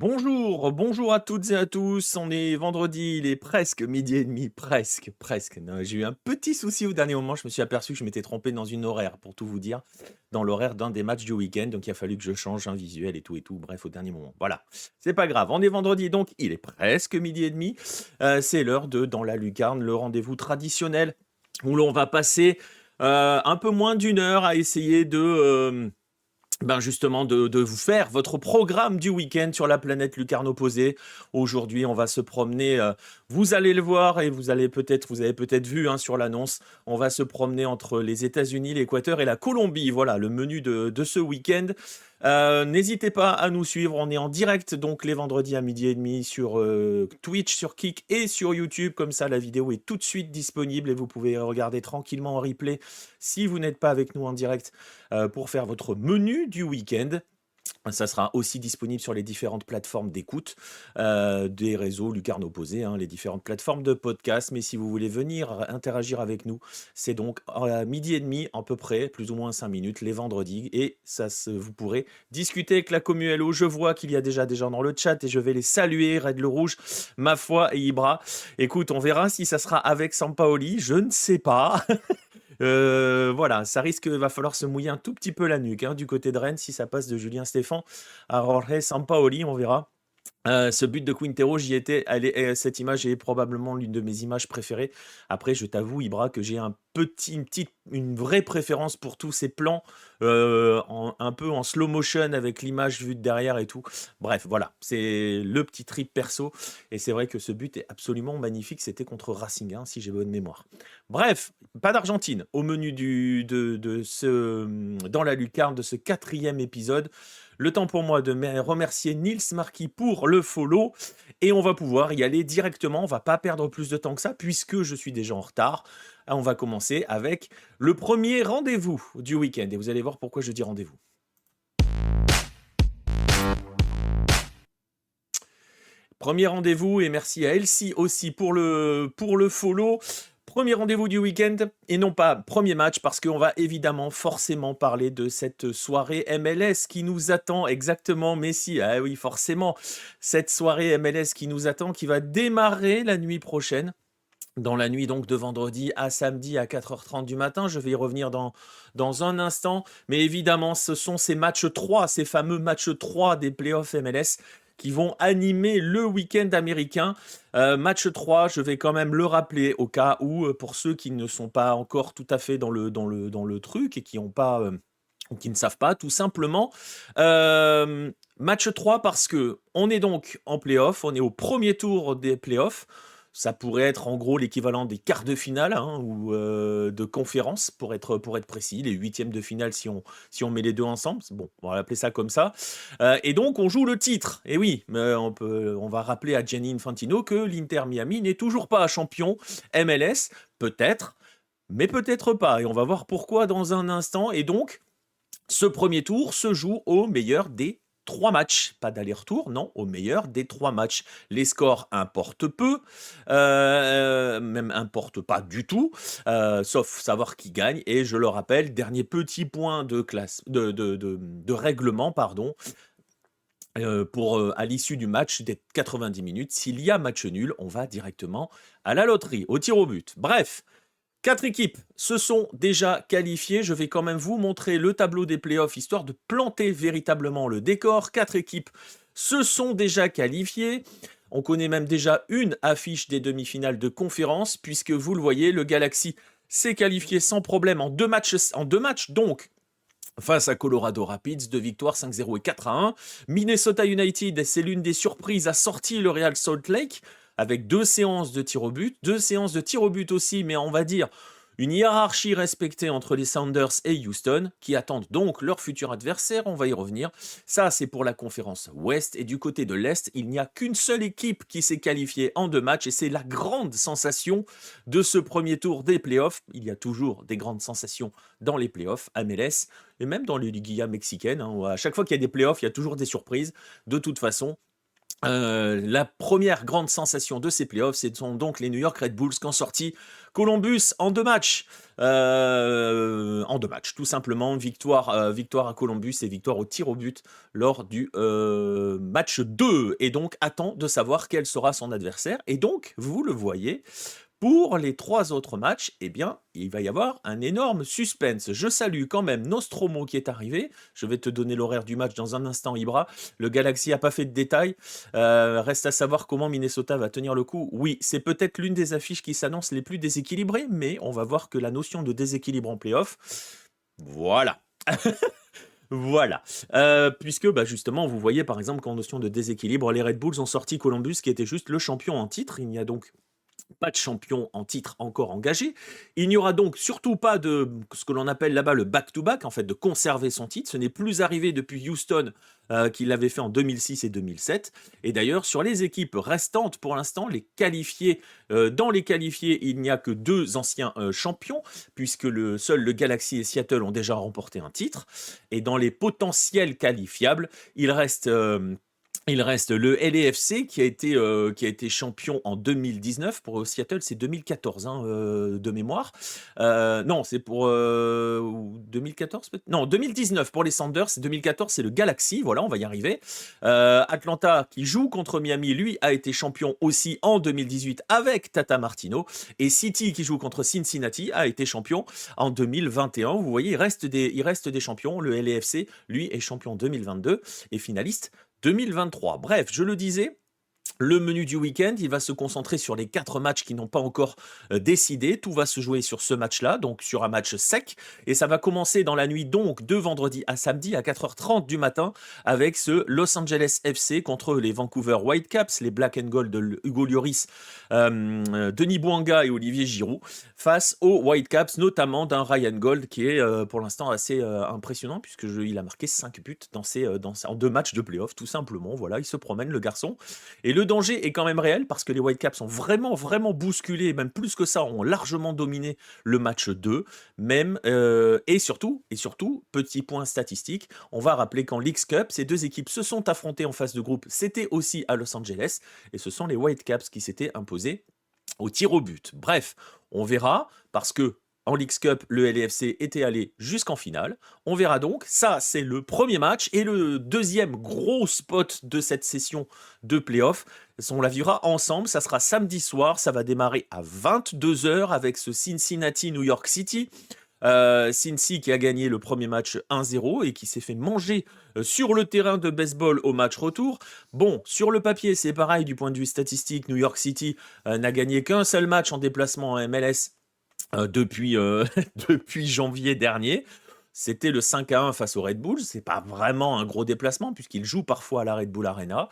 Bonjour à toutes et à tous. On est vendredi, il est presque midi et demi, presque. Non, j'ai eu un petit souci au dernier moment. Je me suis aperçu que je m'étais trompé dans une horaire, pour tout vous dire, dans l'horaire d'un des matchs du week-end. Donc il a fallu que je change un visuel et tout et tout. Bref, au dernier moment. Voilà, c'est pas grave. On est vendredi, donc il est presque midi et demi. C'est l'heure de Dans la Lucarne, le rendez-vous traditionnel où l'on va passer un peu moins d'une heure à essayer justement de vous faire votre programme du week-end sur la planète lucarne opposée. Aujourd'hui, on va se promener, vous allez le voir et vous avez peut-être vu hein, sur l'annonce, on va se promener entre les États-Unis, l'Équateur et la Colombie. Voilà le menu de ce week-end. N'hésitez pas à nous suivre, on est en direct donc les vendredis à midi et demi sur Twitch, sur Kick et sur YouTube. Comme ça, la vidéo est tout de suite disponible et vous pouvez regarder tranquillement en replay si vous n'êtes pas avec nous en direct pour faire votre menu du week-end. Ça sera aussi disponible sur les différentes plateformes d'écoute des réseaux Lucarne Opposé, hein, les différentes plateformes de podcast. Mais si vous voulez venir interagir avec nous, c'est donc à midi et demi, à peu près, plus ou moins 5 minutes, les vendredis. Et vous pourrez discuter avec la commu Hello. Je vois qu'il y a déjà des gens dans le chat et je vais les saluer. Red le Rouge, Ma Foi et Ibra. Écoute, on verra si ça sera avec Sampaoli. Je ne sais pas. Voilà, ça risque, va falloir se mouiller un tout petit peu la nuque hein, du côté de Rennes si ça passe de Julien Stéphan à Jorge Sampaoli, on verra. Ce but de Quintero, j'y étais. Cette image est probablement l'une de mes images préférées. Après, je t'avoue, Ibra, que j'ai une vraie préférence pour tous ces plans, un peu en slow motion avec l'image vue de derrière et tout. Bref, voilà, c'est le petit trip perso. Et c'est vrai que ce but est absolument magnifique. C'était contre Racing, hein, si j'ai bonne mémoire. Bref, pas d'Argentine au menu dans la lucarne de ce 4e épisode. Le temps pour moi de remercier Nils Marquis pour le follow et on va pouvoir y aller directement. On va pas perdre plus de temps que ça puisque je suis déjà en retard. On va commencer avec le premier rendez-vous du week-end et vous allez voir pourquoi je dis rendez-vous. Premier rendez-vous et merci à Elsie aussi pour le follow. Premier rendez-vous du week-end et non pas premier match parce qu'on va évidemment forcément parler de cette soirée MLS qui nous attend exactement. Messi, ah oui forcément, cette soirée MLS qui nous attend, qui va démarrer la nuit prochaine. Dans la nuit donc de vendredi à samedi à 4h30 du matin, je vais y revenir dans un instant. Mais évidemment, ce sont ces matchs 3, ces fameux matchs 3 des playoffs MLS qui vont animer le week-end américain. Match 3, je vais quand même le rappeler au cas où, pour ceux qui ne sont pas encore tout à fait dans le truc et qui ne savent pas, tout simplement. Match 3 parce que on est donc en playoff, on est au premier tour des playoffs. Ça pourrait être en gros l'équivalent des quarts de finale hein, ou de conférence pour être précis, les huitièmes de finale si on met les deux ensemble. Bon, on va l'appeler ça comme ça. Et donc on joue le titre. Et oui, on va rappeler à Gianni Infantino que l'Inter Miami n'est toujours pas champion MLS, peut-être, mais peut-être pas. Et on va voir pourquoi dans un instant. Et donc ce premier tour se joue au meilleur des 3 matchs. Pas d'aller-retour, non, au meilleur des 3 matchs. Les scores importent peu, même importent pas du tout, sauf savoir qui gagne. Et je le rappelle, dernier petit point de classe, de règlement, pardon. À l'issue du match des 90 minutes, s'il y a match nul, on va directement à la loterie, au tir au but. Bref, 4 équipes se sont déjà qualifiées. Je vais quand même vous montrer le tableau des playoffs, histoire de planter véritablement le décor. 4 équipes se sont déjà qualifiées. On connaît même déjà une affiche des demi-finales de conférence, puisque vous le voyez, le Galaxy s'est qualifié sans problème en deux matchs donc, face à Colorado Rapids, 2 victoires, 5-0 et 4-1. Minnesota United, c'est l'une des surprises, a sorti le Real Salt Lake avec 2 séances de tir au but, 2 séances de tir au but aussi, mais on va dire une hiérarchie respectée entre les Sounders et Houston, qui attendent donc leur futur adversaire, on va y revenir. Ça, c'est pour la conférence Ouest, et du côté de l'Est, il n'y a qu'une seule équipe qui s'est qualifiée en 2 matchs, et c'est la grande sensation de ce premier tour des playoffs. Il y a toujours des grandes sensations dans les playoffs, MLS, et même dans les liguillas mexicaines. Hein. À chaque fois qu'il y a des playoffs, il y a toujours des surprises. De toute façon, La première grande sensation de ces playoffs, ce sont donc les New York Red Bulls qui ont sorti Columbus en 2 matchs. En 2 matchs, tout simplement. Victoire à Columbus et victoire au tir au but lors du match 2. Et donc, attend de savoir quel sera son adversaire. Et donc, vous le voyez, pour les 3 autres matchs, eh bien, il va y avoir un énorme suspense. Je salue quand même Nostromo qui est arrivé. Je vais te donner l'horaire du match dans un instant, Ibra. Le Galaxy n'a pas fait de détails. Reste à savoir comment Minnesota va tenir le coup. Oui, c'est peut-être l'une des affiches qui s'annoncent les plus déséquilibrées, mais on va voir que la notion de déséquilibre en playoff, voilà. Voilà. Puisque justement, vous voyez par exemple qu'en notion de déséquilibre, les Red Bulls ont sorti Columbus qui était juste le champion en titre. Il n'y a donc pas de champion en titre encore engagé. Il n'y aura donc surtout pas de ce que l'on appelle là-bas le back-to-back, en fait, de conserver son titre. Ce n'est plus arrivé depuis Houston, qui l'avait fait en 2006 et 2007. Et d'ailleurs, sur les équipes restantes, pour l'instant, dans les qualifiés, il n'y a que 2 anciens champions, puisque seul le Galaxy et Seattle ont déjà remporté un titre. Et dans les potentiels qualifiables, il reste le LAFC qui a été champion en 2019. Pour Seattle, c'est 2014 de mémoire. Non, c'est pour 2014 peut-être. Non, 2019 pour les Sanders. 2014, c'est le Galaxy. Voilà, on va y arriver. Atlanta, qui joue contre Miami, lui, a été champion aussi en 2018 avec Tata Martino. Et City, qui joue contre Cincinnati, a été champion en 2021. Vous voyez, il reste des champions. Le LAFC, lui, est champion 2022 et finaliste 2023. Bref, je le disais, le menu du week-end, il va se concentrer sur les 4 matchs qui n'ont pas encore décidé. Tout va se jouer sur ce match-là, donc sur un match sec. Et ça va commencer dans la nuit donc de vendredi à samedi à 4h30 du matin avec ce Los Angeles FC contre les Vancouver Whitecaps, les Black and Gold de Hugo Lloris, Denis Bouanga et Olivier Giroud, face aux Whitecaps, notamment d'un Ryan Gold qui est pour l'instant assez impressionnant puisqu'il a marqué 5 buts en 2 matchs de playoff, tout simplement. Voilà, il se promène le garçon. Et le danger est quand même réel parce que les Whitecaps ont vraiment, vraiment bousculé, même plus que ça, ont largement dominé le match 2, même, et surtout, petit point statistique, on va rappeler qu'en Leagues Cup, ces 2 équipes se sont affrontées en phase de groupe, c'était aussi à Los Angeles, et ce sont les Whitecaps qui s'étaient imposés au tir au but. Bref, on verra, parce que en Leagues Cup, le LAFC était allé jusqu'en finale. On verra donc. Ça, c'est le premier match. Et le deuxième gros spot de cette session de playoff, on la vivra ensemble. Ça sera samedi soir. Ça va démarrer à 22h avec ce Cincinnati-New York City. Cincy qui a gagné le premier match 1-0 et qui s'est fait manger sur le terrain de baseball au match retour. Bon, sur le papier, c'est pareil du point de vue statistique. New York City n'a gagné qu'un seul match en déplacement en MLS depuis, depuis janvier dernier. C'était le 5-1 face au Red Bull. C'est pas vraiment un gros déplacement puisqu'ils jouent parfois à la Red Bull Arena.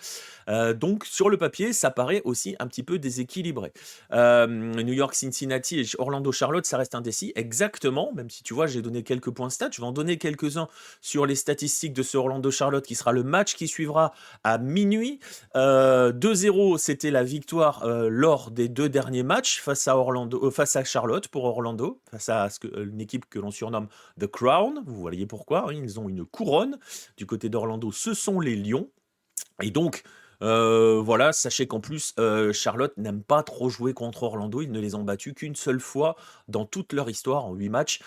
Donc sur le papier, ça paraît aussi un petit peu déséquilibré. New York, Cincinnati et Orlando, Charlotte, ça reste indécis. Exactement, même si tu vois, j'ai donné quelques points stats. Je vais en donner quelques-uns sur les statistiques de ce Orlando, Charlotte qui sera le match qui suivra à minuit. 2-0, c'était la victoire lors des 2 derniers matchs face à Charlotte pour Orlando, face à une équipe que l'on surnomme The Crown. Vous voyez pourquoi, hein, ils ont une couronne. Du côté d'Orlando, ce sont les Lions. Et donc, voilà, sachez qu'en plus, Charlotte n'aime pas trop jouer contre Orlando. Ils ne les ont battus qu'une seule fois dans toute leur histoire, en 8 matchs.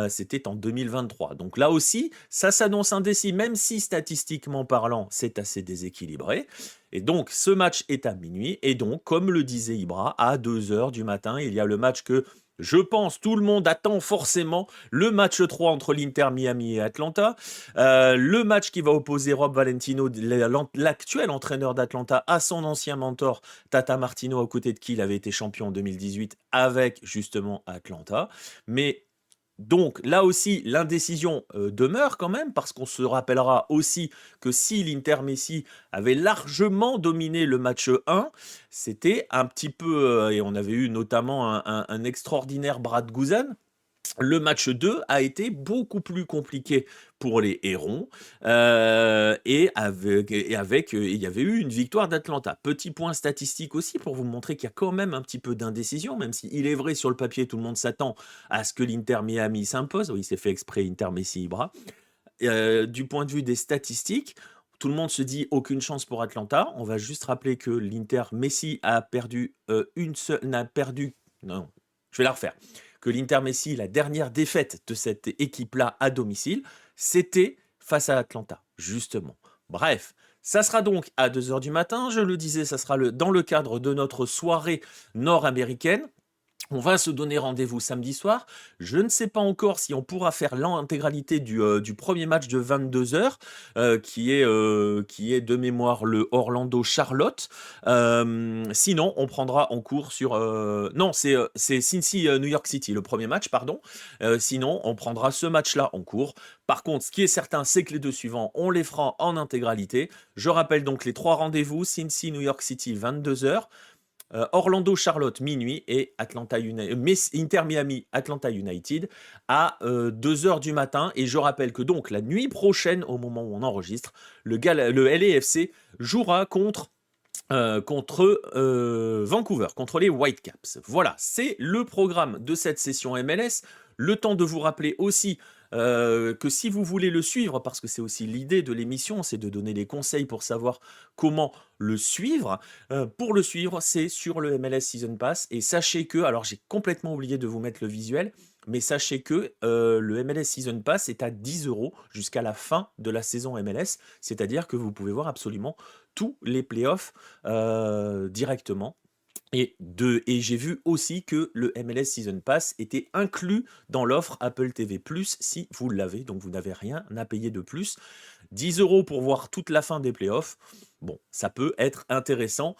C'était en 2023. Donc là aussi, ça s'annonce indécis, même si statistiquement parlant, c'est assez déséquilibré. Et donc, ce match est à minuit. Et donc, comme le disait Ibra, à 2h du matin, il y a le match que je pense tout le monde attend forcément, le match 3 entre l'Inter Miami et Atlanta. Le match qui va opposer Rob Valentino, l'actuel entraîneur d'Atlanta, à son ancien mentor Tata Martino, à côté de qui il avait été champion en 2018 avec justement Atlanta. Mais donc là aussi, l'indécision demeure quand même, parce qu'on se rappellera aussi que si l'Inter Messi avait largement dominé le match 1, c'était un petit peu, et on avait eu notamment un extraordinaire Brad Guzan. Le match 2 a été beaucoup plus compliqué pour les Hérons et il y avait eu une victoire d'Atlanta. Petit point statistique aussi pour vous montrer qu'il y a quand même un petit peu d'indécision, même si il est vrai sur le papier tout le monde s'attend à ce que l'Inter Miami s'impose. Oui, c'est fait exprès Inter Messi Ibra. Du point de vue des statistiques, tout le monde se dit aucune chance pour Atlanta. On va juste rappeler que l'Inter Messi a perdu n'a perdu. Non, je vais la refaire. Que l'Inter Messi, la dernière défaite de cette équipe-là à domicile, c'était face à Atlanta, justement. Bref, ça sera donc à 2h du matin. Je le disais, ça sera dans le cadre de notre soirée nord-américaine. On va se donner rendez-vous samedi soir. Je ne sais pas encore si on pourra faire l'intégralité du premier match de 22h, qui est de mémoire le Orlando-Charlotte. Sinon, on prendra en cours sur... non, c'est Cincy-New York City, le premier match, pardon. Sinon, on prendra ce match-là en cours. Par contre, ce qui est certain, c'est que les deux suivants, on les fera en intégralité. Je rappelle donc les 3 rendez-vous. Cincy-New York City, 22h. Orlando-Charlotte minuit et Inter Miami Atlanta United à 2h du matin. Et je rappelle que donc la nuit prochaine, au moment où on enregistre, le LAFC jouera contre Vancouver, contre les Whitecaps. Voilà, c'est le programme de cette session MLS. Le temps de vous rappeler aussi que si vous voulez le suivre, parce que c'est aussi l'idée de l'émission, c'est de donner des conseils pour savoir comment le suivre. Pour le suivre, c'est sur le MLS Season Pass. Et sachez que, alors j'ai complètement oublié de vous mettre le visuel, mais sachez que le MLS Season Pass est à 10€ jusqu'à la fin de la saison MLS. C'est-à-dire que vous pouvez voir absolument tous les playoffs directement. Et j'ai vu aussi que le MLS Season Pass était inclus dans l'offre Apple TV+, si vous l'avez, donc vous n'avez rien à payer de plus. 10€ pour voir toute la fin des playoffs. Bon, ça peut être intéressant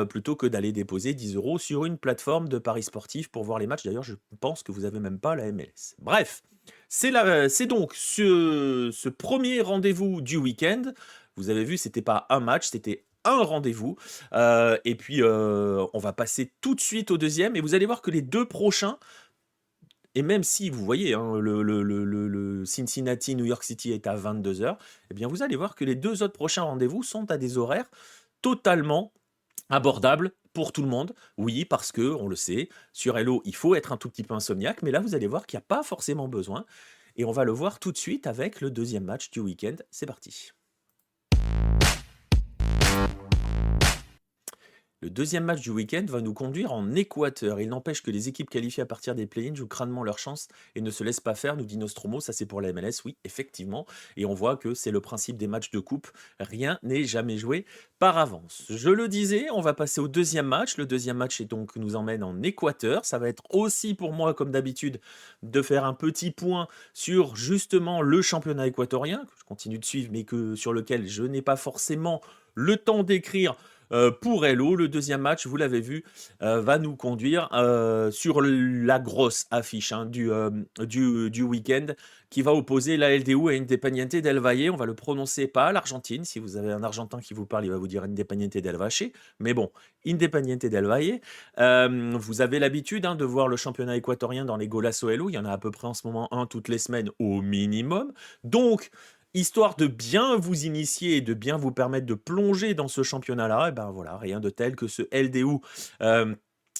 plutôt que d'aller déposer 10€ sur une plateforme de paris sportifs pour voir les matchs. D'ailleurs, je pense que vous n'avez même pas la MLS. Bref, c'est donc ce premier rendez-vous du week-end. Vous avez vu, c'était pas un match, c'était un rendez-vous. Et puis, on va passer tout de suite au deuxième. Et vous allez voir que les 2 prochains, et même si vous voyez, hein, le Cincinnati, New York City est à 22h, eh bien vous allez voir que les 2 autres prochains rendez-vous sont à des horaires totalement abordables pour tout le monde. Oui, parce que, on le sait, sur Hello, il faut être un tout petit peu insomniaque, mais là, vous allez voir qu'il n'y a pas forcément besoin. Et on va le voir tout de suite avec le deuxième match du week-end. C'est parti. Le deuxième match du week-end va nous conduire en Équateur. Il n'empêche que les équipes qualifiées à partir des play-ins jouent crânement leur chance et ne se laissent pas faire, nous dit Nostromo. Ça, c'est pour la MLS, oui, effectivement. Et on voit que c'est le principe des matchs de coupe. Rien n'est jamais joué par avance. Je le disais, on va passer au deuxième match. Le deuxième match nous emmène en Équateur. Ça va être aussi pour moi, comme d'habitude, de faire un petit point sur justement le championnat équatorien, que je continue de suivre, mais sur lequel je n'ai pas forcément le temps d'écrire. Pour Hello, le deuxième match, vous l'avez vu, va nous conduire sur la grosse affiche du week-end qui va opposer la LDU à Independiente del Valle. On va le prononcer pas à l'Argentine. Si vous avez un Argentin qui vous parle, il va vous dire Independiente del Valle. Mais bon, Independiente del Valle. Vous avez l'habitude de voir le championnat équatorien dans les Golazo Hello. Il y en a à peu près en ce moment un toutes les semaines au minimum. Donc, histoire de bien vous initier et de bien vous permettre de plonger dans ce championnat-là, et ben voilà, rien de tel que ce LDU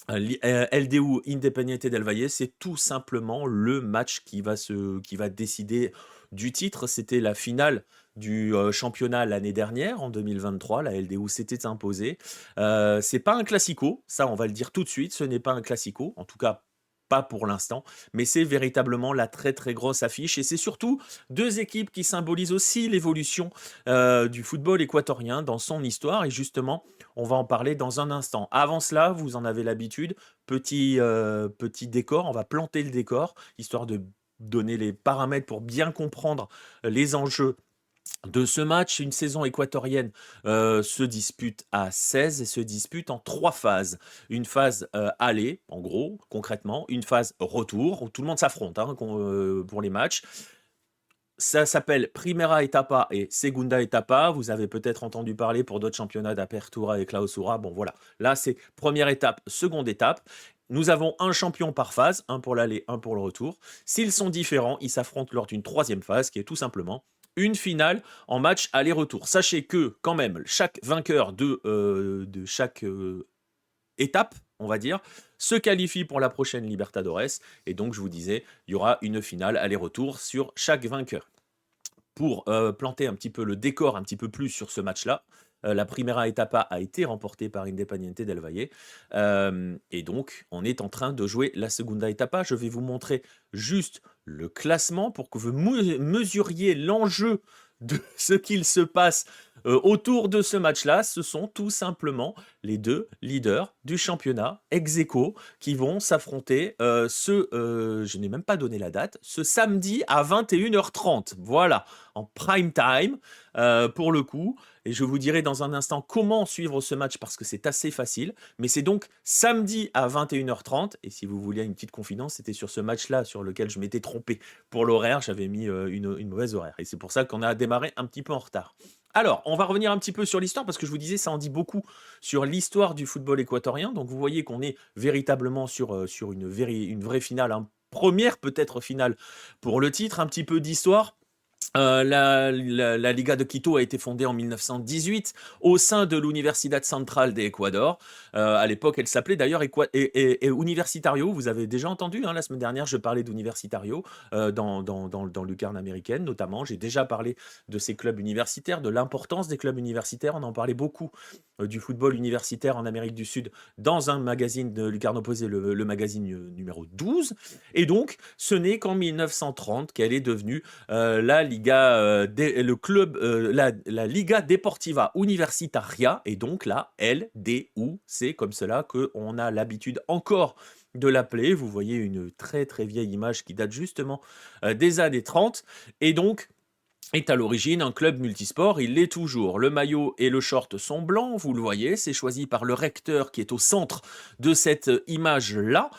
Independiente del Valle, c'est tout simplement le match qui va décider du titre. C'était la finale du championnat l'année dernière, en 2023. La LDU s'était imposée. C'est pas un classico, ça on va le dire tout de suite, ce n'est pas un classico, en tout cas pas pour l'instant, mais c'est véritablement la très très grosse affiche et c'est surtout 2 équipes qui symbolisent aussi l'évolution du football équatorien dans son histoire et justement on va en parler dans un instant. Avant cela, vous en avez l'habitude, petit décor, on va planter le décor histoire de donner les paramètres pour bien comprendre les enjeux de ce match. Une saison équatorienne se dispute à 16 et se dispute en 3 phases. Une phase aller, en gros, concrètement, une phase retour, où tout le monde s'affronte pour les matchs. Ça s'appelle Primera Etapa et Segunda Etapa. Vous avez peut-être entendu parler pour d'autres championnats d'Apertura et Clausura. Bon voilà, là c'est première étape, seconde étape. Nous avons un champion par phase, un pour l'aller, un pour le retour. S'ils sont différents, ils s'affrontent lors d'une 3e phase qui est tout simplement une finale en match aller-retour. Sachez que quand même, chaque vainqueur de chaque étape, on va dire, se qualifie pour la prochaine Libertadores. Et donc, je vous disais, il y aura une finale aller-retour sur chaque vainqueur. pour planter un petit peu le décor un petit peu plus sur ce match-là. La Primera Etapa a été remportée par Independiente del Valle. Et donc, on est en train de jouer la Segunda Etapa. Je vais vous montrer juste le classement pour que vous mesuriez l'enjeu de ce qu'il se passe autour de ce match-là. Ce sont tout simplement les deux leaders du championnat ex aequo qui vont s'affronter je n'ai même pas donné la date, ce samedi à 21h30. Voilà, en prime time pour le coup. Et je vous dirai dans un instant comment suivre ce match parce que c'est assez facile. Mais c'est donc samedi à 21h30. Et si vous voulez une petite confidence, c'était sur ce match-là sur lequel je m'étais trompé pour l'horaire. J'avais mis une mauvaise horaire. Et c'est pour ça qu'on a démarré un petit peu en retard. Alors, on va revenir un petit peu sur l'histoire parce que je vous disais, ça en dit beaucoup sur l'histoire du football équatorien. Donc, vous voyez qu'on est véritablement sur une vraie finale, hein. Première peut-être finale pour le titre, un petit peu d'histoire. La Liga de Quito a été fondée en 1918 au sein de l'Universidad Central de Ecuador. À l'époque, elle s'appelait d'ailleurs Universitario. Vous avez déjà entendu, hein, la semaine dernière, je parlais d'Universitario dans Lucarne américaine, notamment. J'ai déjà parlé de ces clubs universitaires, de l'importance des clubs universitaires. On en parlait beaucoup du football universitaire en Amérique du Sud dans un magazine de Lucarne Opposé, le magazine numéro 12. Et donc, ce n'est qu'en 1930 qu'elle est devenue la Liga Deportiva Universitaria, et donc la LDU. C'est comme cela qu'on a l'habitude encore de l'appeler. Vous voyez une très très vieille image qui date justement des années 30. Et donc, est à l'origine un club multisport, il l'est toujours. Le maillot et le short sont blancs, vous le voyez, c'est choisi par le recteur qui est au centre de cette image-là.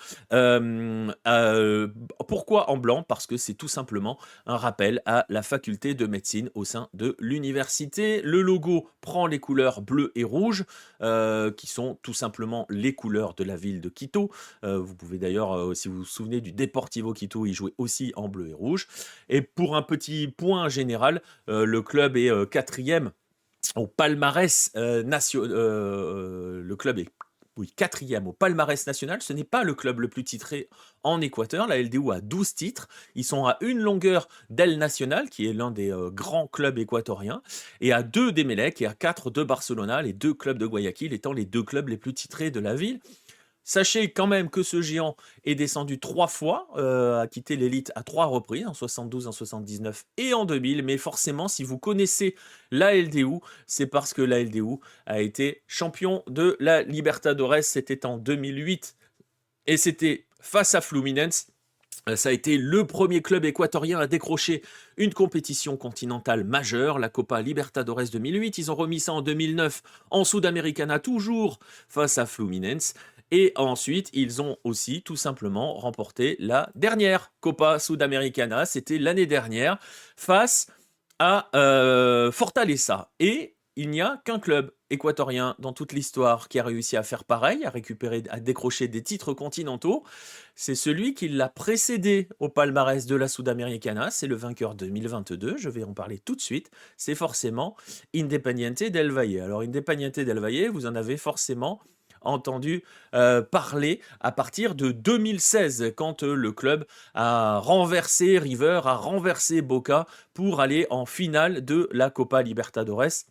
Pourquoi en blanc? Parce que c'est tout simplement un rappel à la faculté de médecine au sein de l'université. Le logo prend les couleurs bleu et rouge, qui sont tout simplement les couleurs de la ville de Quito. Vous pouvez d'ailleurs, si vous vous souvenez du Deportivo Quito, y jouer aussi en bleu et rouge. Et pour un petit point général, le club est quatrième au palmarès national. Le club est quatrième au palmarès national. Ce n'est pas le club le plus titré en Équateur. La LDU a 12 titres. Ils sont à une longueur d'El Nacional, qui est l'un des grands clubs équatoriens, et à 2 d'Emelec et à 4 de Barcelona, les 2 clubs de Guayaquil étant les 2 clubs les plus titrés de la ville. Sachez quand même que ce géant est descendu 3 fois, a quitté l'élite à 3 reprises, en 72, en 79 et en 2000. Mais forcément, si vous connaissez la LDU, c'est parce que la LDU a été champion de la Libertadores. C'était en 2008 et c'était face à Fluminense. Ça a été le premier club équatorien à décrocher une compétition continentale majeure, la Copa Libertadores 2008. Ils ont remis ça en 2009 en Sudamericana, toujours face à Fluminense. Et ensuite, ils ont aussi tout simplement remporté la dernière Copa Sudamericana. C'était l'année dernière face à Fortaleza. Et il n'y a qu'un club équatorien dans toute l'histoire qui a réussi à faire pareil, à décrocher des titres continentaux. C'est celui qui l'a précédé au palmarès de la Sudamericana. C'est le vainqueur 2022. Je vais en parler tout de suite. C'est forcément Independiente del Valle. Alors, Independiente del Valle, vous en avez forcément entendu parler à partir de 2016, quand le club a renversé River, a renversé Boca pour aller en finale de la Copa Libertadores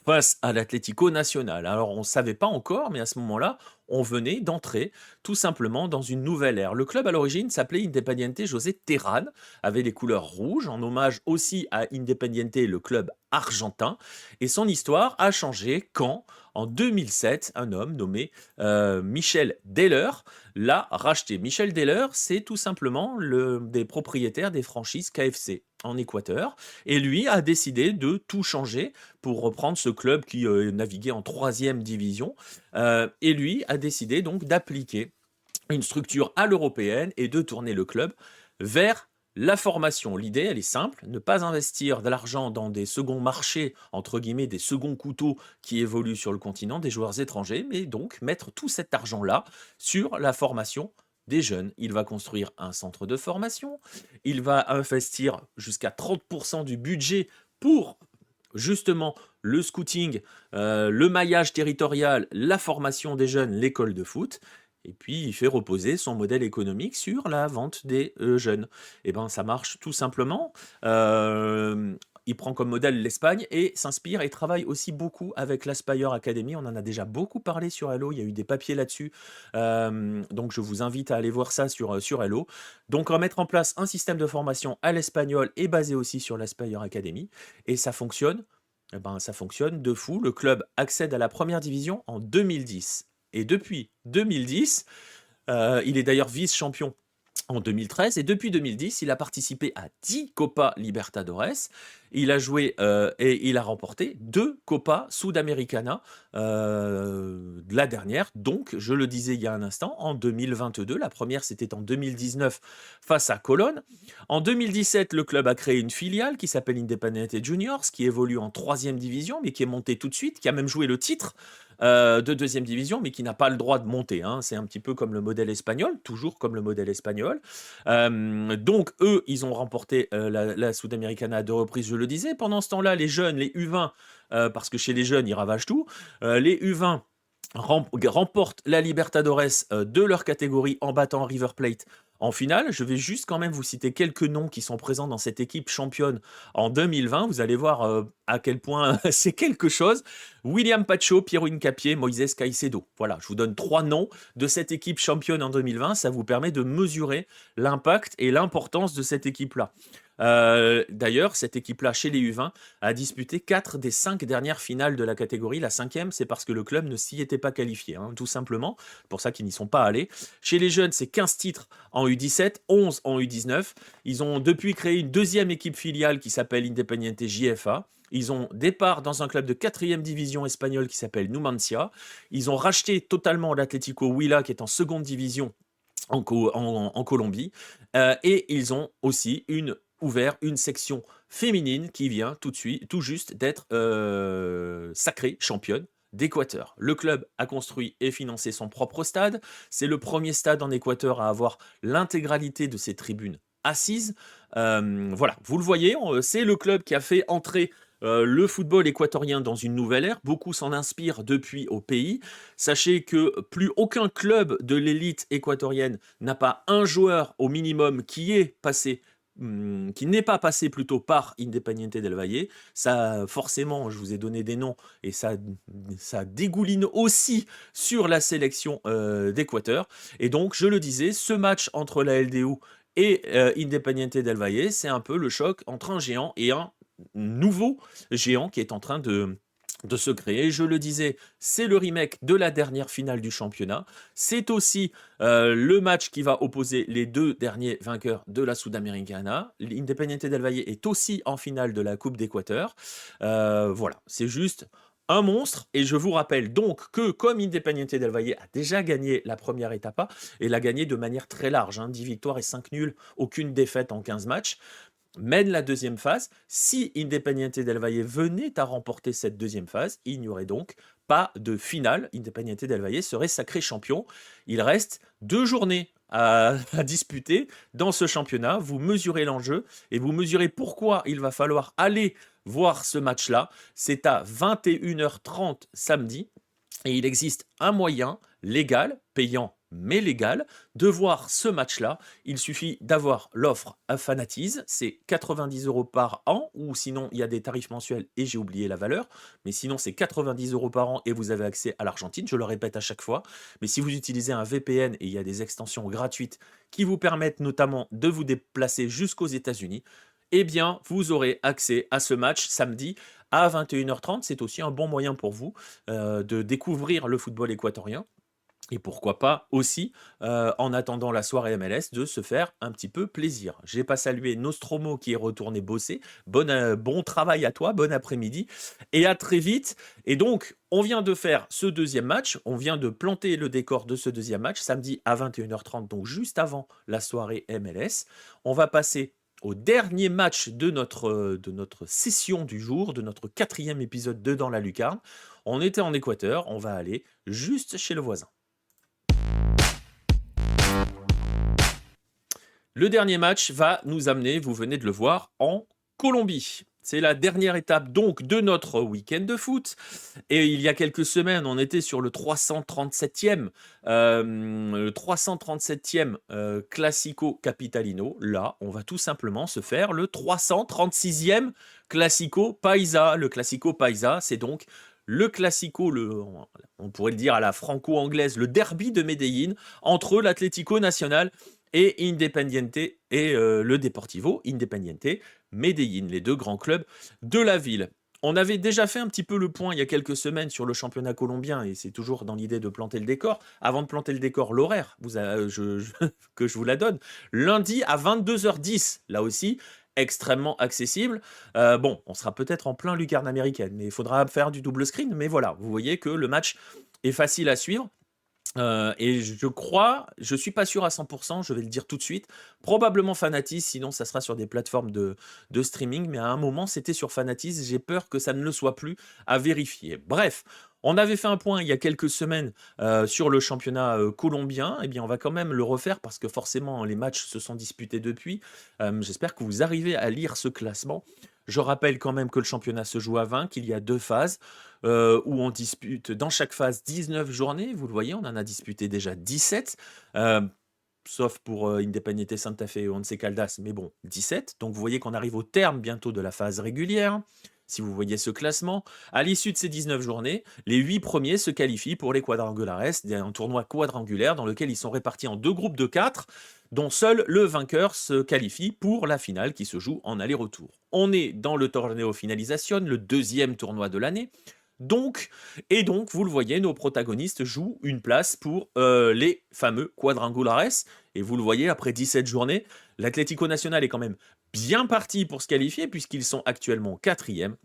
face à l'Atlético Nacional. Alors, on ne savait pas encore, mais à ce moment-là, on venait d'entrer tout simplement dans une nouvelle ère. Le club à l'origine s'appelait Independiente José Terán, avait les couleurs rouges, en hommage aussi à Independiente, le club argentin. Et son histoire a changé quand, en 2007, un homme nommé Michel Deller l'a racheté. Michel Deller, c'est tout simplement des propriétaires des franchises KFC en Équateur. Et lui a décidé de tout changer pour reprendre ce club qui naviguait en 3e division. Et lui a décidé donc d'appliquer une structure à l'européenne et de tourner le club vers la formation. L'idée, elle est simple, ne pas investir de l'argent dans des seconds marchés, entre guillemets, des seconds couteaux qui évoluent sur le continent, des joueurs étrangers, mais donc mettre tout cet argent-là sur la formation des jeunes. Il va construire un centre de formation, il va investir jusqu'à 30% du budget pour justement le scouting, le maillage territorial, la formation des jeunes, l'école de foot. Et puis, il fait reposer son modèle économique sur la vente des jeunes. Et bien, ça marche tout simplement. il prend comme modèle l'Espagne et s'inspire et travaille aussi beaucoup avec l'Aspire Academy. On en a déjà beaucoup parlé sur Hello, il y a eu des papiers là-dessus. Donc je vous invite à aller voir ça sur Hello. Donc on va mettre en place un système de formation à l'espagnol et basé aussi sur l'Aspire Academy. Et ça fonctionne. Eh ben, ça fonctionne de fou. Le club accède à la première division en 2010. Et depuis 2010, il est d'ailleurs vice-champion en 2013 et depuis 2010, il a participé à 10 Copa Libertadores. Il a joué et il a remporté 2 Copa Sudamericana, la dernière, donc, je le disais il y a un instant, en 2022. La première, c'était en 2019 face à Colón. En 2017, le club a créé une filiale qui s'appelle Independiente Juniors, qui évolue en 3e division, mais qui est montée tout de suite, qui a même joué le titre de 2e division, mais qui n'a pas le droit de monter. Hein. C'est un petit peu comme le modèle espagnol, toujours comme le modèle espagnol. Donc, eux, ils ont remporté la Sudamericana à 2 reprises, je le disais. Pendant ce temps-là, les jeunes, les U20, parce que chez les jeunes, ils ravagent tout, les U20 remportent la Libertadores de leur catégorie en battant River Plate en finale. Je vais juste quand même vous citer quelques noms qui sont présents dans cette équipe championne en 2020. Vous allez voir à quel point c'est quelque chose. William Pacho, Piero Hincapié, Moisés Caicedo. Voilà, je vous donne 3 noms de cette équipe championne en 2020. Ça vous permet de mesurer l'impact et l'importance de cette équipe-là. D'ailleurs, cette équipe-là, chez les U20, a disputé 4 des 5 dernières finales de la catégorie. La 5e, c'est parce que le club ne s'y était pas qualifié, hein, tout simplement. C'est pour ça qu'ils n'y sont pas allés. Chez les jeunes, c'est 15 titres en U17, 11 en U19. Ils ont depuis créé une 2e équipe filiale qui s'appelle Independiente JFA. Ils ont départ dans un club de 4e division espagnole qui s'appelle Numancia. Ils ont racheté totalement l'Atlético Huila qui est en 2e division en Colombie. Et ils ont aussi ouvert une section féminine qui vient tout juste d'être sacrée championne d'Équateur. Le club a construit et financé son propre stade. C'est le premier stade en Équateur à avoir l'intégralité de ses tribunes assises. Voilà, vous le voyez, c'est le club qui a fait entrer le football équatorien dans une nouvelle ère. Beaucoup s'en inspirent depuis au pays. Sachez que plus aucun club de l'élite équatorienne n'a pas un joueur au minimum qui n'est pas passé plutôt par Independiente del Valle. Ça, forcément, je vous ai donné des noms et ça dégouline aussi sur la sélection d'Équateur. Et donc, je le disais, ce match entre la LDU et Independiente del Valle, c'est un peu le choc entre un géant et un nouveau géant qui est en train de se créer. Je le disais, c'est le remake de la dernière finale du championnat. C'est aussi le match qui va opposer les 2 derniers vainqueurs de la Sudamericana. L'Independiente del Valle est aussi en finale de la Coupe d'Équateur. Voilà, c'est juste un monstre. Et je vous rappelle donc que comme Independiente del Valle a déjà gagné la première étape, et l'a gagné de manière très large, 10 victoires et 5 nuls, aucune défaite en 15 matchs, mène la 2e phase. Si Independiente del Valle venait à remporter cette 2e phase, il n'y aurait donc pas de finale. Independiente del Valle serait sacré champion. Il reste 2 journées à disputer dans ce championnat. Vous mesurez l'enjeu et vous mesurez pourquoi il va falloir aller voir ce match-là. C'est à 21h30 samedi et il existe un moyen légal, payant mais légal, de voir ce match-là. Il suffit d'avoir l'offre à Fanatize, c'est 90 € par an, ou sinon il y a des tarifs mensuels et j'ai oublié la valeur, mais sinon c'est 90 € par an et vous avez accès à l'Argentine, je le répète à chaque fois. Mais si vous utilisez un VPN et il y a des extensions gratuites qui vous permettent notamment de vous déplacer jusqu'aux États-Unis, eh bien vous aurez accès à ce match samedi à 21h30. C'est aussi un bon moyen pour vous de découvrir le football équatorien. Et pourquoi pas aussi, en attendant la soirée MLS, de se faire un petit peu plaisir. J'ai pas salué Nostromo qui est retourné bosser. Bon travail à toi, bon après-midi et à très vite. Et donc, on vient de faire ce 2e match, on vient de planter le décor de ce 2e match, samedi à 21h30, donc juste avant la soirée MLS. On va passer au dernier match de notre session du jour, de notre 4e épisode de Dans la Lucarne. On était en Équateur, on va aller juste chez le voisin. Le dernier match va nous amener, vous venez de le voir, en Colombie. C'est la dernière étape donc de notre week-end de foot. Et il y a quelques semaines, on était sur le 337e, Classico Capitalino. Là, on va tout simplement se faire le 336e Classico Paisa. Le Classico Paisa, c'est donc le Classico, on pourrait le dire à la franco-anglaise, le derby de Medellín entre l'Atlético Nacional et Independiente et le Deportivo Independiente Medellín, les deux grands clubs de la ville. On avait déjà fait un petit peu le point il y a quelques semaines sur le championnat colombien et c'est toujours dans l'idée de planter le décor. Avant de planter le décor, l'horaire, que je vous la donne. Lundi à 22h10, là aussi, extrêmement accessible. Bon, on sera peut-être en plein lucarne américaine, mais il faudra faire du double screen. Mais voilà, vous voyez que le match est facile à suivre. Et je suis pas sûr à 100%, je vais le dire tout de suite, probablement Fanatis, sinon ça sera sur des plateformes de streaming, mais à un moment c'était sur Fanatis, j'ai peur que ça ne le soit plus, à vérifier. Bref, on avait fait un point il y a quelques semaines sur le championnat colombien, et bien on va quand même le refaire parce que forcément les matchs se sont disputés depuis. J'espère que vous arrivez à lire ce classement. Je rappelle quand même que le championnat se joue à 20, qu'il y a 2 phases où on dispute dans chaque phase 19 journées. Vous le voyez, on en a disputé déjà 17, sauf pour Independiente Santa Fe et Once Caldas, mais bon, 17. Donc vous voyez qu'on arrive au terme bientôt de la phase régulière. Si vous voyez ce classement, à l'issue de ces 19 journées, les 8 premiers se qualifient pour les quadrangulares, un tournoi quadrangulaire dans lequel ils sont répartis en 2 groupes de 4, dont seul le vainqueur se qualifie pour la finale qui se joue en aller-retour. On est dans le Torneo Finalización, le 2e tournoi de l'année. Donc, vous le voyez, nos protagonistes jouent une place pour les fameux quadrangulares. Et vous le voyez, après 17 journées, l'Atlético Nacional est quand même bien parti pour se qualifier, puisqu'ils sont actuellement 4e.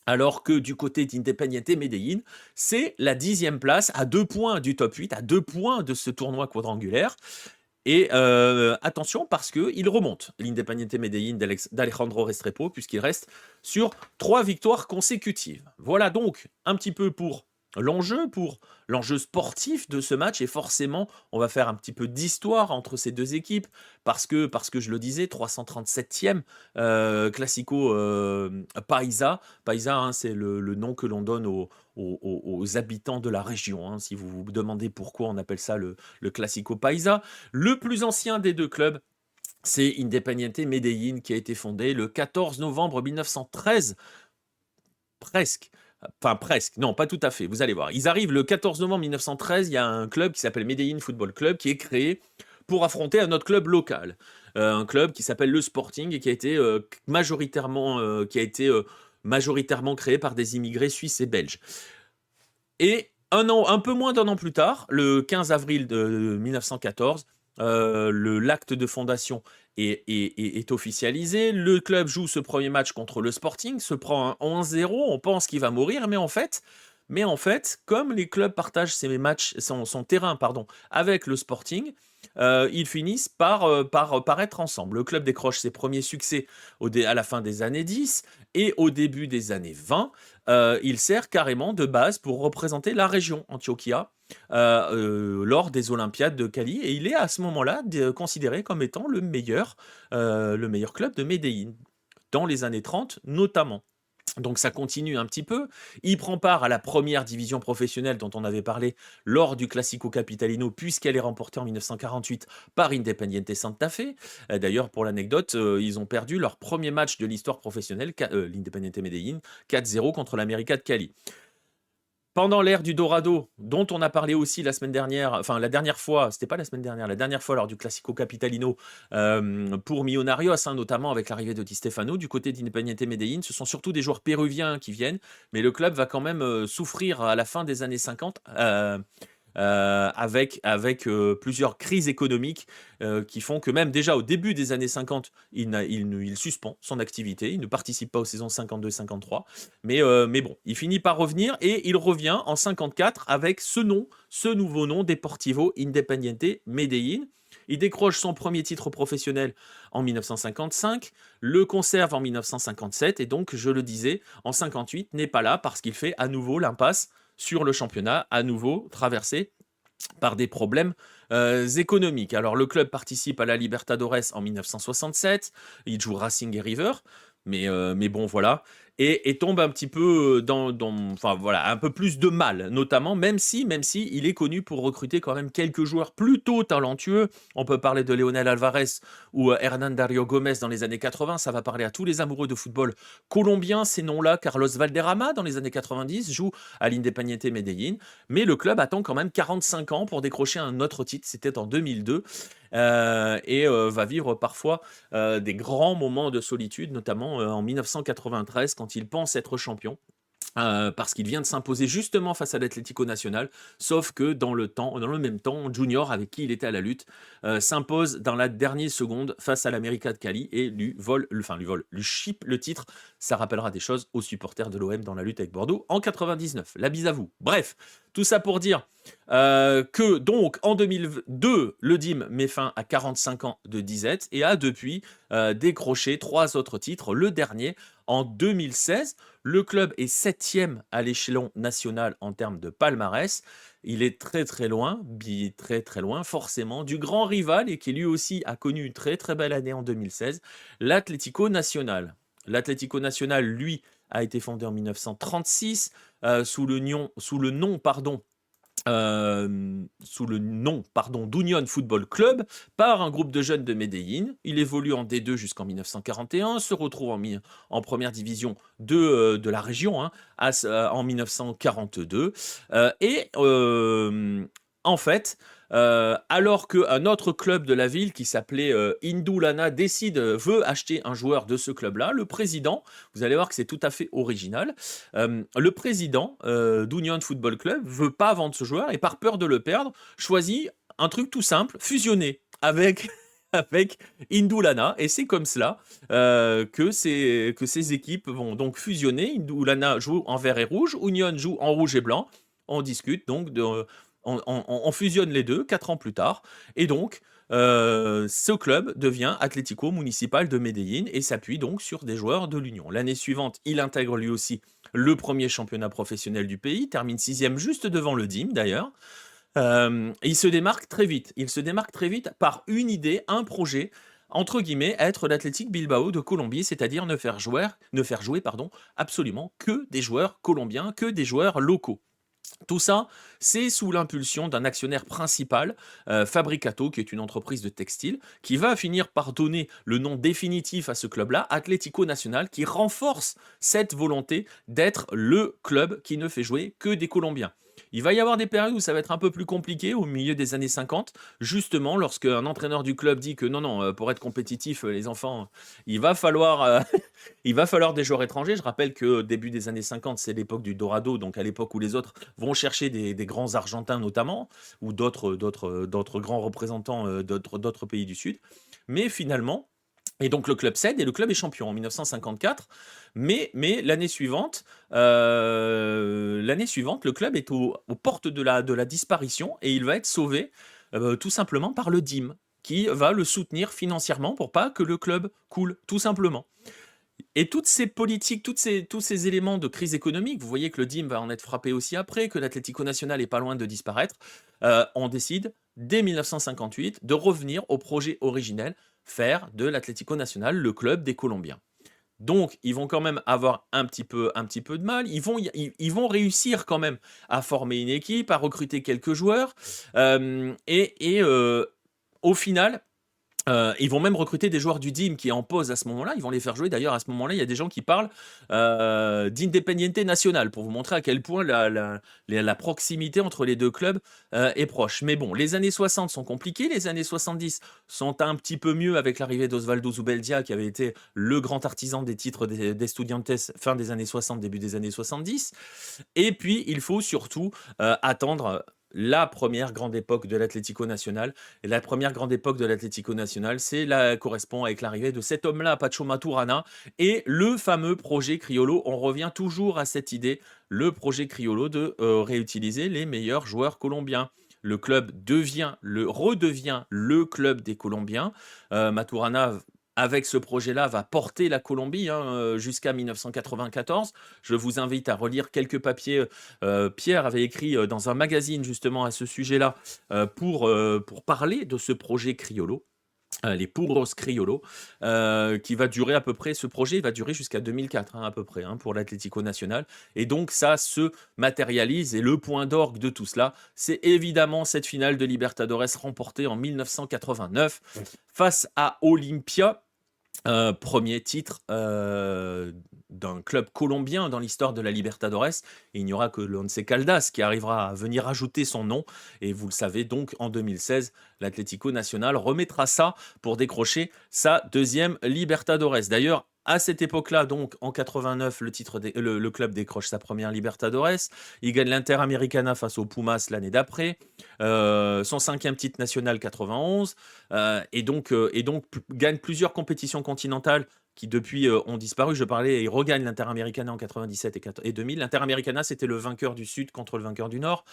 Alors que du côté d'Independiente Medellín, c'est la 10e place, à 2 points du top 8, à 2 points de ce tournoi quadrangulaire. Et attention parce qu'il remonte, l'Independiente Medellín d'Alejandro Restrepo, puisqu'il reste sur 3 victoires consécutives. Voilà donc un petit peu pour l'enjeu sportif de ce match. Et forcément, on va faire un petit peu d'histoire entre ces deux équipes, parce que je le disais, 337e Classico Paisa. Paisa, hein, c'est le nom que l'on donne aux habitants de la région. Hein, si vous vous demandez pourquoi on appelle ça le Classico Paisa. Le plus ancien des deux clubs, c'est Independiente Medellín, qui a été fondé le 14 novembre 1913. Presque. Enfin, presque. Non, pas tout à fait. Vous allez voir. Ils arrivent le 14 novembre 1913. Il y a un club qui s'appelle Medellín Football Club qui est créé pour affronter un autre club local. Un club qui s'appelle le Sporting et qui a été majoritairement créé par des immigrés suisses et belges. Et un peu moins d'un an plus tard, le 15 avril de 1914, l'acte de fondation est officialisé. Le club joue ce premier match contre le Sporting, se prend un 11-0. On pense qu'il va mourir, mais en fait, comme les clubs partagent son terrain avec le Sporting, ils finissent par être ensemble. Le club décroche ses premiers succès à la fin des années 10 et au début des années 20. Il sert carrément de base pour représenter la région Antioquia lors des Olympiades de Cali, et il est à ce moment-là considéré comme étant le meilleur club de Medellín, dans les années 30 notamment. Donc ça continue un petit peu. Il prend part à la première division professionnelle dont on avait parlé lors du Classico Capitalino, puisqu'elle est remportée en 1948 par Independiente Santa Fe. D'ailleurs, pour l'anecdote, ils ont perdu leur premier match de l'histoire professionnelle, l'Independiente Medellín, 4-0 contre l'América de Cali. Pendant l'ère du Dorado, dont on a parlé aussi la dernière fois lors du Classico Capitalino pour Millonarios, hein, notamment avec l'arrivée de Di Stefano, du côté d'Independiente Medellín, ce sont surtout des joueurs péruviens qui viennent, mais le club va quand même souffrir à la fin des années 50 avec plusieurs crises économiques qui font que même déjà au début des années 50, il suspend son activité, il ne participe pas aux saisons 52-53, mais bon, il finit par revenir et il revient en 54 avec ce nouveau nom, Deportivo Independiente Medellín. Il décroche son premier titre professionnel en 1955, le conserve en 1957 et donc, je le disais, en 58 n'est pas là parce qu'il fait à nouveau l'impasse sur le championnat, à nouveau traversé par des problèmes économiques. Alors le club participe à la Libertadores en 1967, il joue Racing et River, mais bon, voilà. Et tombe un petit peu enfin voilà, un peu plus de mal, notamment, même si il est connu pour recruter quand même quelques joueurs plutôt talentueux. On peut parler de Leonel Alvarez ou Hernan Dario Gomez dans les années 80. Ça va parler à tous les amoureux de football colombien, ces noms-là. Carlos Valderrama, dans les années 90, joue à l'Independiente Medellín. Mais le club attend quand même 45 ans pour décrocher un autre titre. C'était en 2002. Va vivre parfois des grands moments de solitude, notamment en 1993, quand il pense être champion. Parce qu'il vient de s'imposer justement face à l'Atlético Nacional, sauf que dans le même temps, Junior, avec qui il était à la lutte, s'impose dans la dernière seconde face à l'América de Cali et lui chip le titre. Ça rappellera des choses aux supporters de l'OM dans la lutte avec Bordeaux en 99. La bise à vous. Bref, tout ça pour dire que donc en 2002, le DIM met fin à 45 ans de disette et a depuis décroché 3 autres titres. Le dernier en 2016. Le club est 7e à l'échelon national en termes de palmarès. Il est très très loin, très très loin forcément, du grand rival et qui lui aussi a connu une très très belle année en 2016, l'Atlético Nacional. L'Atlético Nacional, lui, a été fondé en 1936 sous le nom d'Union Football Club par un groupe de jeunes de Medellín. Il évolue en D2 jusqu'en 1941, se retrouve en première division de la région en 1942. En fait, alors qu'un autre club de la ville qui s'appelait Indulana veut acheter un joueur de ce club-là, le président, vous allez voir que c'est tout à fait original, le président d'Union Football Club veut pas vendre ce joueur et par peur de le perdre, choisit un truc tout simple, fusionner avec avec Indulana, et c'est comme cela que ces équipes vont donc fusionner. Indulana joue en vert et rouge, Union joue en rouge et blanc. On discute donc on fusionne les deux 4 ans plus tard, et donc ce club devient Atlético Municipal de Medellín et s'appuie donc sur des joueurs de l'Union. L'année suivante, il intègre lui aussi le premier championnat professionnel du pays, termine 6e juste devant le DIM d'ailleurs. Il se démarque très vite. Il se démarque très vite par une idée, un projet, entre guillemets, être l'Athletic Bilbao de Colombie, c'est-à-dire ne faire jouer absolument que des joueurs colombiens, que des joueurs locaux. Tout ça, c'est sous l'impulsion d'un actionnaire principal, Fabricato, qui est une entreprise de textile, qui va finir par donner le nom définitif à ce club-là, Atlético Nacional, qui renforce cette volonté d'être le club qui ne fait jouer que des Colombiens. Il va y avoir des périodes où ça va être un peu plus compliqué, au milieu des années 50, justement lorsque un entraîneur du club dit que non, pour être compétitif, les enfants, il va falloir des joueurs étrangers. Je rappelle que début des années 50, c'est l'époque du Dorado, donc à l'époque où les autres vont chercher des grands Argentins notamment, ou d'autres grands représentants d'autres pays du Sud. Mais finalement, et donc le club cède et le club est champion en 1954. Mais l'année suivante, le club est aux portes de la disparition et il va être sauvé tout simplement par le DIM, qui va le soutenir financièrement pour pas que le club coule, tout simplement. Et toutes ces politiques, tous ces éléments de crise économique, vous voyez que le DIM va en être frappé aussi après, que l'Atlético Nacional est pas loin de disparaître, on décide dès 1958 de revenir au projet originel, faire de l'Atlético Nacional le club des Colombiens. Donc, ils vont quand même avoir un petit peu de mal. Ils vont réussir quand même à former une équipe, à recruter quelques joueurs. Au final, ils vont même recruter des joueurs du DIM qui est en pause à ce moment-là. Ils vont les faire jouer. D'ailleurs, à ce moment-là, il y a des gens qui parlent d'Independiente Nacional pour vous montrer à quel point la proximité entre les deux clubs est proche. Mais bon, les années 60 sont compliquées. Les années 70 sont un petit peu mieux avec l'arrivée d'Osvaldo Zubeldia, qui avait été le grand artisan des titres d'Estudiantes fin des années 60, début des années 70. Et puis, il faut surtout attendre la première grande époque de l'Atlético Nacional. Et la première grande époque de l'Atlético Nacional, correspond avec l'arrivée de cet homme-là, Pacho Maturana, et le fameux projet Criollo. On revient toujours à cette idée, le projet Criollo de réutiliser les meilleurs joueurs colombiens. Le club redevient le club des Colombiens. Maturana, avec ce projet-là, va porter la Colombie jusqu'à 1994. Je vous invite à relire quelques papiers. Pierre avait écrit dans un magazine justement à ce sujet-là pour parler de ce projet Criollo. Les Puros Criollo, qui va durer à peu près, ce projet va durer jusqu'à 2004, hein, à peu près, hein, pour l'Atlético Nacional. Et donc ça se matérialise, et le point d'orgue de tout cela, c'est évidemment cette finale de Libertadores remportée en 1989 face à Olimpia. Premier titre d'un club colombien dans l'histoire de la Libertadores. Et il n'y aura que l'Once Caldas qui arrivera à venir ajouter son nom. Et vous le savez donc, en 2016, l'Atlético Nacional remettra ça pour décrocher sa deuxième Libertadores. D'ailleurs, à cette époque-là, donc en 89, le club décroche sa première Libertadores. Il gagne l'Interamericana face aux Pumas l'année d'après. Son cinquième titre national 91. Et donc gagne plusieurs compétitions continentales qui depuis ont disparu. Je parlais, et regagne l'Interamericana en 97 et 2000. L'Interamericana, c'était le vainqueur du Sud contre le vainqueur du Nord.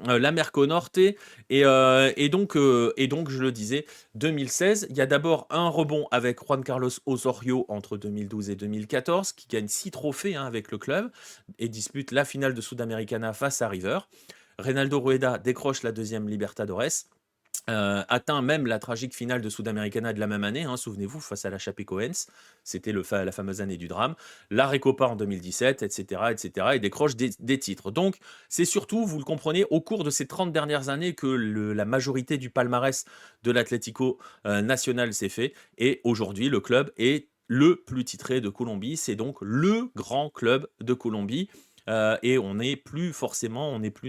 La Merconorte, et donc, je le disais, 2016, il y a d'abord un rebond avec Juan Carlos Osorio entre 2012 et 2014, qui gagne 6 trophées, hein, avec le club, et dispute la finale de Sudamericana face à River. Reynaldo Rueda décroche la deuxième Libertadores, atteint même la tragique finale de Sudamericana de la même année, hein, souvenez-vous, face à la Chapecoense, c'était la fameuse année du drame, la Recopa en 2017, etc., et décroche des titres. Donc, c'est surtout, vous le comprenez, au cours de ces 30 dernières années que la majorité du palmarès de l'Atlético Nacional s'est fait, et aujourd'hui, le club est le plus titré de Colombie, c'est donc le grand club de Colombie. Et on n'est plus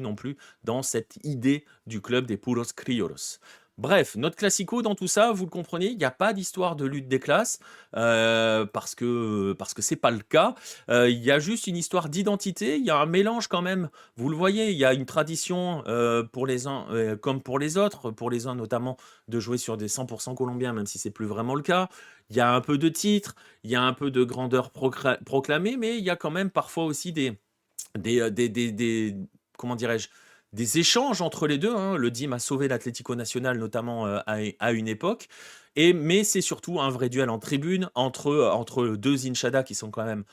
non plus dans cette idée du club des Puros Criollos. Bref, notre classico dans tout ça, vous le comprenez, il n'y a pas d'histoire de lutte des classes, parce que c'est pas le cas. Il y a juste une histoire d'identité, il y a un mélange quand même, vous le voyez, il y a une tradition pour les uns comme pour les autres, pour les uns notamment de jouer sur des 100% colombiens, même si c'est plus vraiment le cas. Il y a un peu de titres, il y a un peu de grandeur proclamée, mais il y a quand même parfois aussi comment dirais-je, des échanges entre les deux, hein. Le DIM a sauvé l'Atlético Nacional notamment à une époque, mais c'est surtout un vrai duel en tribune entre deux hinchadas qui sont quand même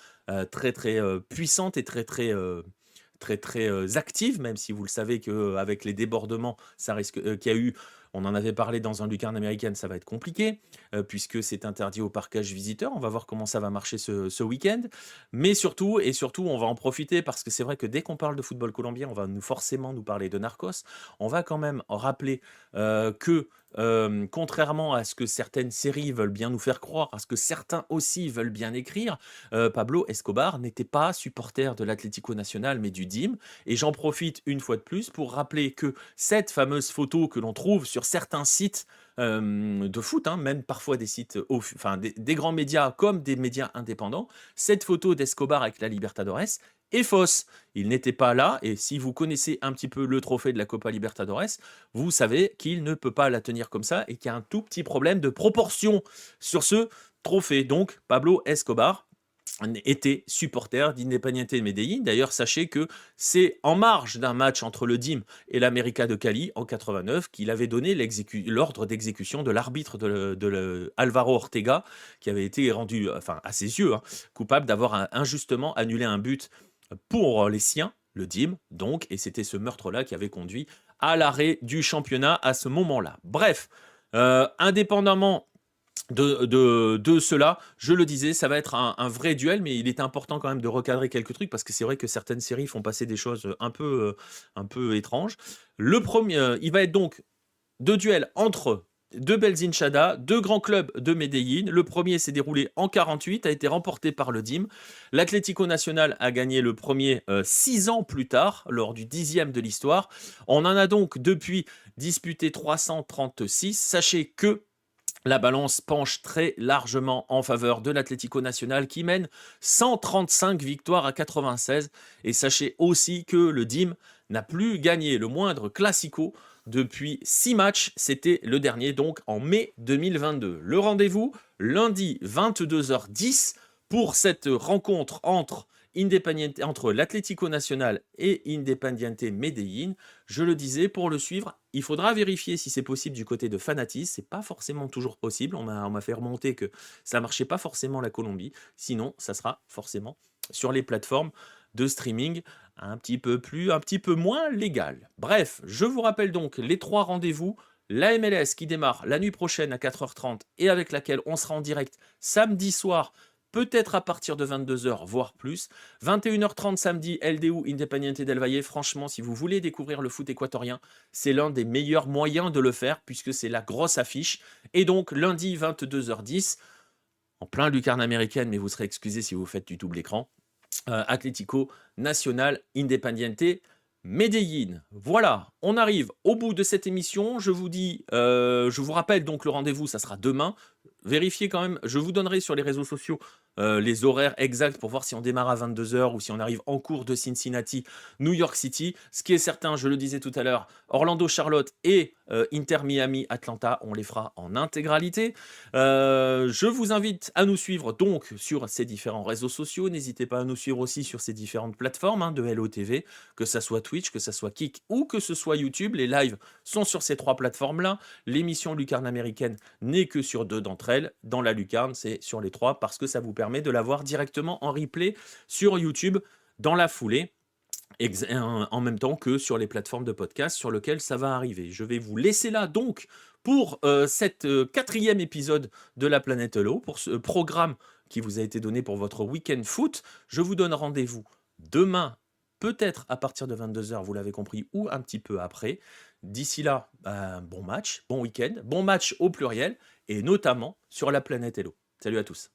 très très puissantes et très très très très actives, même si vous le savez qu'avec les débordements ça risque qu'il y a eu, on en avait parlé dans un Lucarne américaine, ça va être compliqué, puisque c'est interdit au parquage visiteur. On va voir comment ça va marcher ce week-end. Mais surtout, on va en profiter, parce que c'est vrai que dès qu'on parle de football colombien, on va forcément nous parler de Narcos. On va quand même rappeler que, contrairement à ce que certaines séries veulent bien nous faire croire, à ce que certains aussi veulent bien écrire, Pablo Escobar n'était pas supporter de l'Atlético Nacional, mais du DIM. Et j'en profite une fois de plus pour rappeler que cette fameuse photo que l'on trouve sur certains sites de foot, hein, même parfois des sites, enfin des grands médias comme des médias indépendants, cette photo d'Escobar avec la Libertadores est fausse. Il n'était pas là, et si vous connaissez un petit peu le trophée de la Copa Libertadores, vous savez qu'il ne peut pas la tenir comme ça, et qu'il y a un tout petit problème de proportion sur ce trophée. Donc Pablo Escobar était supporter d'Independiente Medellín. D'ailleurs, sachez que c'est en marge d'un match entre le DIM et l'América de Cali en 89 qu'il avait donné l'ordre d'exécution de l'arbitre de Alvaro Ortega, qui avait été rendu, enfin à ses yeux, hein, coupable d'avoir injustement annulé un but pour les siens, le DIM, donc, et c'était ce meurtre-là qui avait conduit à l'arrêt du championnat à ce moment-là. Bref, indépendamment de cela, je le disais, ça va être un vrai duel, mais il est important quand même de recadrer quelques trucs, parce que c'est vrai que certaines séries font passer des choses un peu étranges. Le premier, il va être donc deux duels entre deux belles hinchadas, deux grands clubs de Medellín. Le premier s'est déroulé en 48, a été remporté par le DIM. L'Atlético Nacional a gagné le premier 6 ans plus tard, lors du 10e de l'histoire. On en a donc depuis disputé 336. Sachez que la balance penche très largement en faveur de l'Atlético Nacional, qui mène 135 victoires à 96. Et sachez aussi que le DIM n'a plus gagné le moindre classico depuis 6 matchs. C'était le dernier, donc en mai 2022. Le rendez-vous, lundi 22h10, pour cette rencontre entre l'Atlético Nacional et Independiente Medellín. Je le disais, pour le suivre, il faudra vérifier si c'est possible du côté de Fanatis. C'est pas forcément toujours possible. On m'a fait remonter que ça marchait pas forcément la Colombie. Sinon, ça sera forcément sur les plateformes de streaming un petit peu moins légal. Bref, je vous rappelle donc les 3 rendez-vous. La MLS qui démarre la nuit prochaine à 4h30 et avec laquelle on sera en direct samedi soir, peut-être à partir de 22h, voire plus. 21h30 samedi, LDU Independiente del Valle. Franchement, si vous voulez découvrir le foot équatorien, c'est l'un des meilleurs moyens de le faire puisque c'est la grosse affiche. Et donc, lundi 22h10, en plein lucarne américaine, mais vous serez excusé si vous faites du double écran, Atlético Nacional Independiente Medellín. Voilà, on arrive au bout de cette émission. Je vous rappelle donc le rendez-vous, ça sera demain. Vérifiez quand même, je vous donnerai sur les réseaux sociaux les horaires exacts pour voir si on démarre à 22h ou si on arrive en cours de Cincinnati, New York City. Ce qui est certain, je le disais tout à l'heure, Orlando, Charlotte et Inter Miami, Atlanta, on les fera en intégralité. Je vous invite à nous suivre donc sur ces différents réseaux sociaux. N'hésitez pas à nous suivre aussi sur ces différentes plateformes de LOTV, que ça soit Twitch, que ça soit Kick ou que ce soit YouTube. Les lives sont sur ces 3 plateformes-là. L'émission Lucarne américaine n'est que sur 2 d'entre elles. Dans la Lucarne, c'est sur les 3 parce que ça vous permet de la voir directement en replay sur YouTube dans la foulée. En même temps que sur les plateformes de podcast sur lesquelles ça va arriver. Je vais vous laisser là donc pour cette 4e épisode de la Planète Hello, pour ce programme qui vous a été donné pour votre week-end foot. Je vous donne rendez-vous demain, peut-être à partir de 22h, vous l'avez compris, ou un petit peu après. D'ici là, bon match, bon week-end, bon match au pluriel, et notamment sur la Planète Hello. Salut à tous.